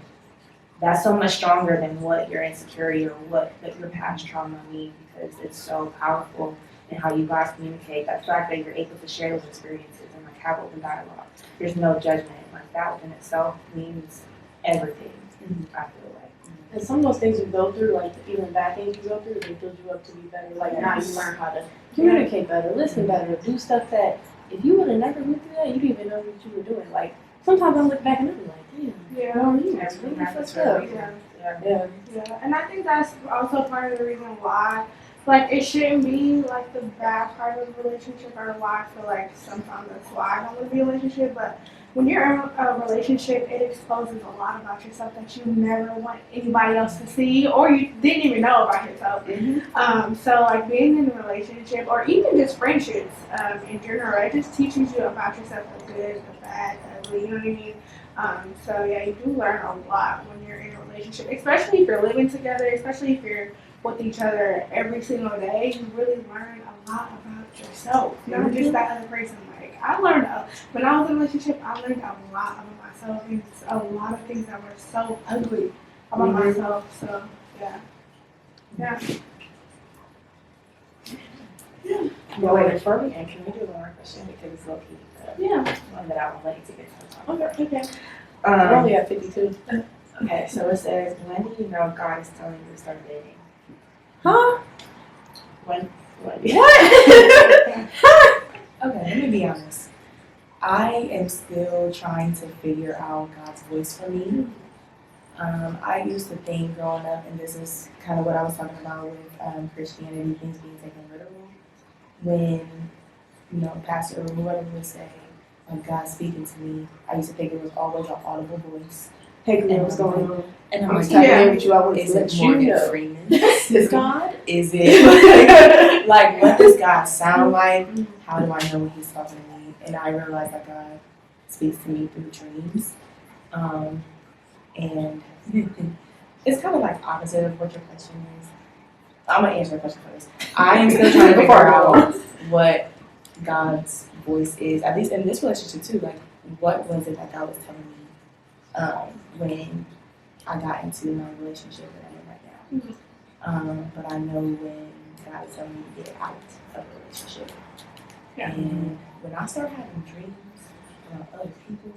that's so much stronger than what your insecurity or what your past trauma mean, because it's so powerful in how you guys communicate. That fact that you're able to share those experiences and, like, have open dialogue. There's no judgment. Like, that within itself means everything, I feel like. And some of those things you go through, like even bad things you go through, they build you up to be better. Like now you learn how to communicate better, listen better, do stuff that if you would have never went through that, you didn't even know what you were doing. Like sometimes I look back and I'm like, damn, Yeah. you was really fucked up. Yeah. Yeah, and I think that's also part of the reason why, like, it shouldn't be, like, the bad part of the relationship, or why I feel like sometimes that's why I don't want to be in a relationship, but when you're in a relationship, it exposes a lot about yourself that you never want anybody else to see, or you didn't even know about yourself. So, like, being in a relationship, or even just friendships in general, it just teaches you about yourself, the good, the bad, the ugly, you know what I mean? So yeah, you do learn a lot when you're in a relationship, especially if you're living together, especially if you're with each other every single day. You really learn a lot about yourself, not just that other person. Like I learned when I was in a relationship, I learned a lot about myself, and a lot of things that were so ugly about myself. So yeah. well, wait, before we end, can we do one more question because it's low key Yeah. one that I won't let you to get to the top. Okay. I'm only at 52. Okay, so it says, when do you know God is telling you to start dating? Huh? When? What? Okay, let me be honest. I am still trying to figure out God's voice for me. I used to think growing up, and this is kind of what I was talking about with Christianity, things being taken literal. When, you know, pastor or whoever would say, like, God speaking to me, I used to think it was always an audible voice. Hey, girl, what's going on? And I'm I'm like, tapping in with you. I want to is let it you Morgan know. Freeman? Is God? Is it like what does God sound like? How do I know when He's talking to me? And I realized that God speaks to me through dreams, and it's kind of like opposite of what your question is. I'm gonna answer the question first. I am still trying to figure out what God's voice is, at least in this relationship too. Like, what was it that God was telling me when I got into my relationship that I'm in right now? But I know when God is telling me to get out of a relationship. And when I start having dreams about other people,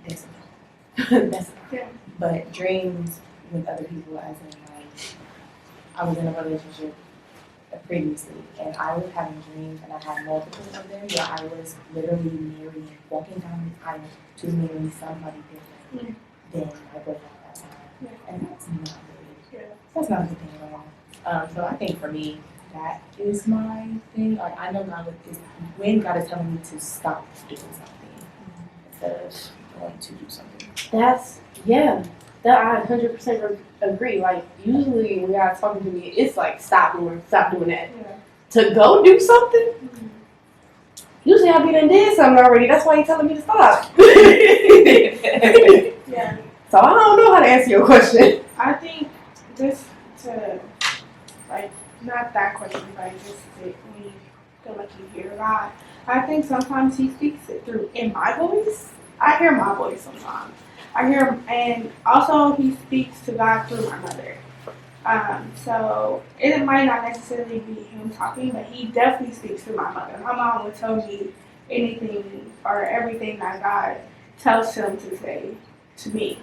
that's a problem. That's a problem. But dreams with other people, as in, like, I was in a relationship previously, and I was having dreams, and I had multiple of them where I was literally marrying, walking down the aisle to marry somebody different than my boyfriend at that time. And that's not good. That's not a good thing at all. So I think for me, that is my thing. Like, I know God is when God is telling me to stop doing something instead of going to do something. That I 100% agree. Like, usually when God's talking to me, it's like, stop doing that. To go do something, usually I'll be done did something already. That's why He's telling me to stop. So I don't know how to answer your question. I think just to, like, not that question, but just to, when to let you hear God. I think sometimes He speaks it through in my voice. I hear my voice sometimes. I hear, and also He speaks to God through my mother. So it might not necessarily be Him talking, but He definitely speaks through my mother. My mom would tell me anything or everything that God tells Him to say to me.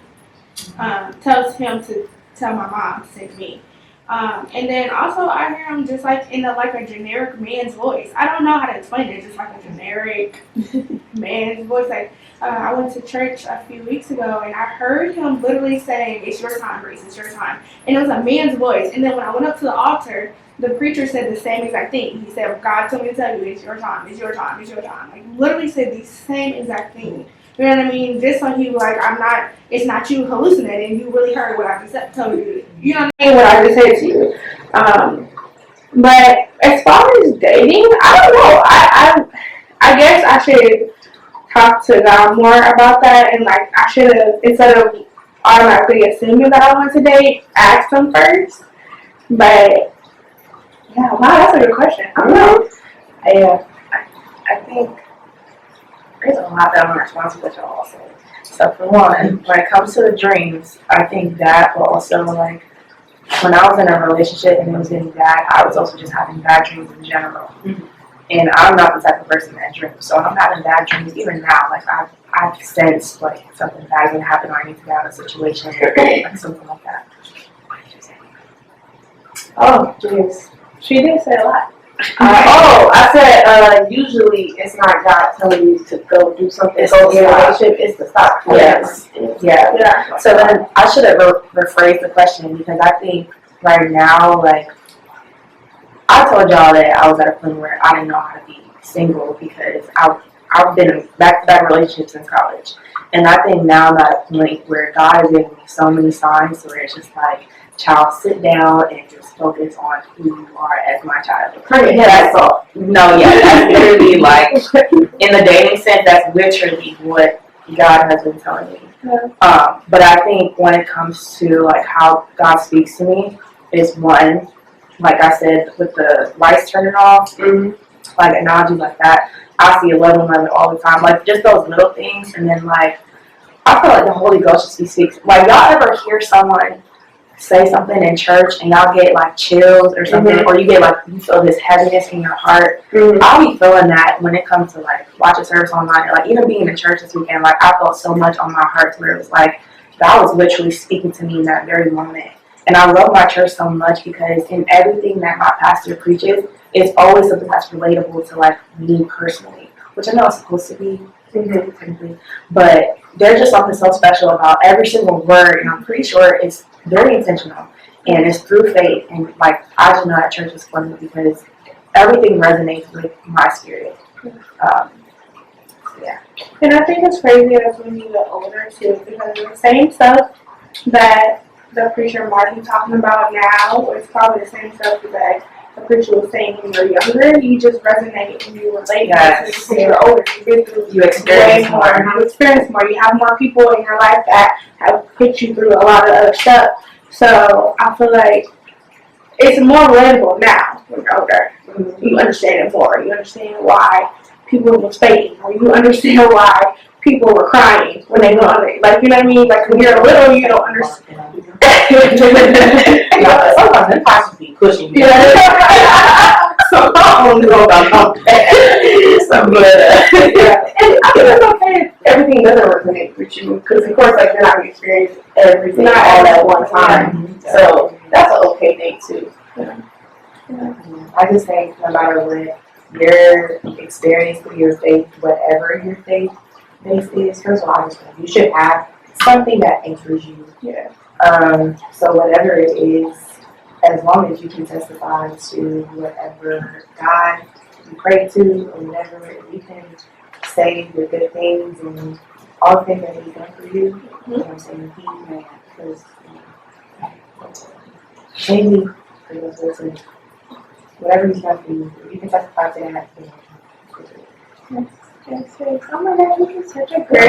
Tells Him to tell my mom to say to me. And then also I hear Him just like in a generic man's voice. I don't know how to explain it. Just like a generic man's voice. Like I went to church a few weeks ago and I heard Him literally saying, "It's your time, Grace. It's your time." And it was a man's voice. And then when I went up to the altar, the preacher said the same exact thing. He said, "God told me to tell you, it's your time. It's your time. It's your time." Like literally said the same exact thing. You know what I mean? Just so He was like, it's not you hallucinating. You really heard what I just told you. You know what I mean? What I just said to you. But as far as dating, I don't know. I guess I should talk to God more about that, and like I should have, instead of automatically assuming that I want to date, ask Him first. But yeah, wow, that's a good question. I don't know. I think there's a lot that I'm responsible to also. So for one, when it comes to the dreams, I think that will also like when I was in a relationship and it was getting bad, I was also just having bad dreams in general. Mm-hmm. And I'm not the type of person that dreams. So I'm having bad dreams even now. Like I've sensed like something bad is gonna happen or I need to get out of a situation like something like that. Oh, jeez. She did say a lot. I said usually it's not God telling you to go do something. It's in a relationship. It's to stop. Yes. Yeah. So then I should have rephrased the question because I think right now, like I told y'all that I was at a point where I didn't know how to be single because I've been in back-to-back relationships since college, and I think now I'm at a point where God is giving me so many signs where it's just like, child, sit down and just focus on who you are as my child. Yeah, that's all. No, yeah, that's literally like in the dating sense. That's literally what God has been telling me. Yeah. But I think when it comes to like how God speaks to me, is one, like I said, with the lights turning off, like analogies like that. I see 11:11 all the time, like just those little things, and then like I feel like the Holy Ghost just speaks. Like y'all ever hear someone say something in church and y'all get like chills or something, or you get like you feel this heaviness in your heart? I'll be feeling that when it comes to like watching service online, or like even being in church this weekend. Like I felt so much on my heart where it was like God was literally speaking to me in that very moment. And I love my church so much because in everything that my pastor preaches, it's always something that's relatable to like me personally, which I know it's supposed to be, but there's just something so special about every single word, and I'm pretty sure it's very intentional, and it's through faith, and like I just know that church is for me because everything resonates with my spirit. Yeah. And I think it's crazy as when you get older too, because the same stuff that the preacher Martin talking about now is probably the same stuff that the preacher was saying when you were younger. You just resonate when you relate. Yes. When you're older, you experience more. You experience more. You have more people in your life that have put you through a lot of other stuff. So I feel like it's more relatable now when you're older. You understand it more. You understand why people were faking, or you understand why people were crying when they know it. Like, you know what I mean? Like, when you're little, you don't understand. Sometimes them passes be pushing me. So I don't know about that. And I think it's okay if everything doesn't resonate with you, because of course, like, you're not going to experience everything all at one time. So that's an okay thing too. I just think no matter what your experience through your faith, whatever your faith base is, first of all, I just think you should have something that anchors you. Yeah. So whatever it is, as long as you can testify to whatever God you pray to, or whatever, you can say the good things and all the things that He's done for you. You know what I'm saying? He may, because maybe for those listening, whatever He's done for you, you can testify to that. Yes. Oh my God, this is such a great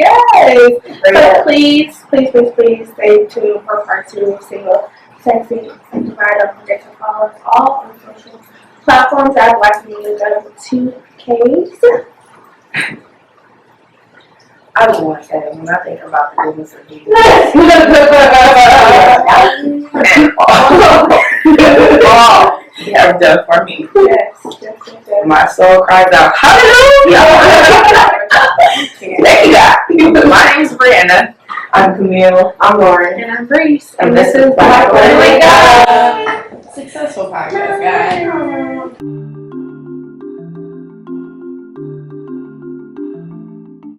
Yes. So please stay tuned for part 2 of Single, Sexy, Sanctified. Don't forget to follow us all on social platforms at Blackwomenlinkkup 2Ks. I just want to say, when I think about the goodness of Jesus, all He has done for me. Yes. My soul cries out, hallelujah! Thank you, God. My name's Brianna. I'm Camille. I'm Lauren. And I'm Breeze. And this is Blackwomenlinkkup. Successful podcast, guys.